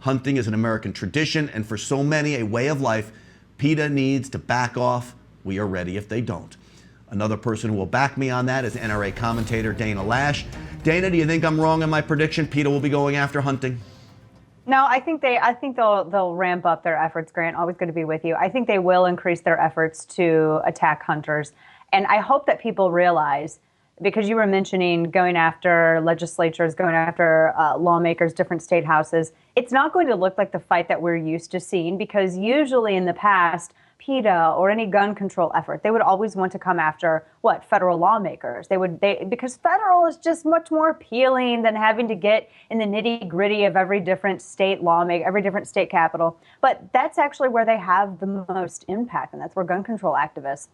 Hunting is an American tradition, and for so many, a way of life. PETA needs to back off. We are ready if they don't. Another person who will back me on that is NRA commentator Dana Loesch. Dana, do you think I'm wrong in my prediction? PETA will be going after hunting? No, I think they'll ramp up their efforts, Grant. Always good to be with you. I think they will increase their efforts to attack hunters. And I hope that people realize, because you were mentioning going after legislatures, going after lawmakers, different state houses, it's not going to look like the fight that we're used to seeing, because usually in the past, PETA or any gun control effort, they would always want to come after federal lawmakers. Because federal is just much more appealing than having to get in the nitty gritty of every different state lawmaker, every different state capital. But that's actually where they have the most impact, and that's where gun control activists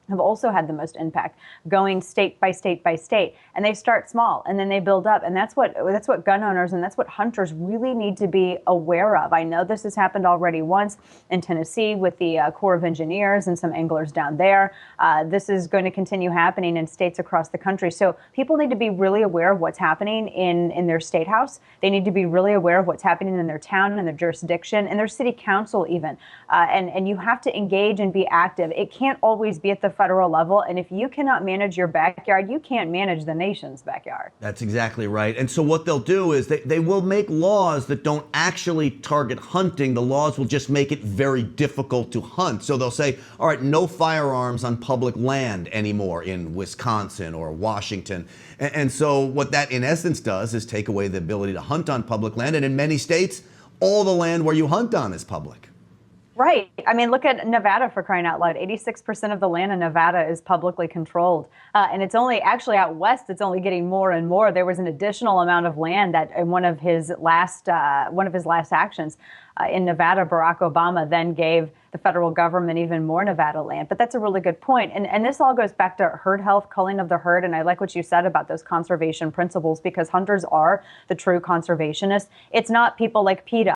have also had the most impact, going state by state by state. And they start small and then they build up. And that's what gun owners and that's what hunters really need to be aware of. I know this has happened already once in Tennessee with the Corps of Engineers and some anglers down there. This is going to continue happening in states across the country. So people need to be really aware of what's happening in their state house. They need to be really aware of what's happening in their town and their jurisdiction and their city council even. And you have to engage and be active. It can't always be at the federal level. And if you cannot manage your backyard, you can't manage the nation's backyard. That's exactly right. And so what they'll do is they will make laws that don't actually target hunting. The laws will just make it very difficult to hunt. So they'll say, all right, no firearms on public land anymore in Wisconsin or Washington. And so what that in essence does is take away the ability to hunt on public land. And in many states, all the land where you hunt on is public. Right. I mean, look at Nevada, for crying out loud. 86% of the land in Nevada is publicly controlled. And it's only actually out west, it's only getting more and more. There was an additional amount of land that in one of his last actions in Nevada, Barack Obama then gave the federal government even more Nevada land. But that's a really good point. And this all goes back to herd health, culling of the herd. And I like what you said about those conservation principles, because hunters are the true conservationists. It's not people like PETA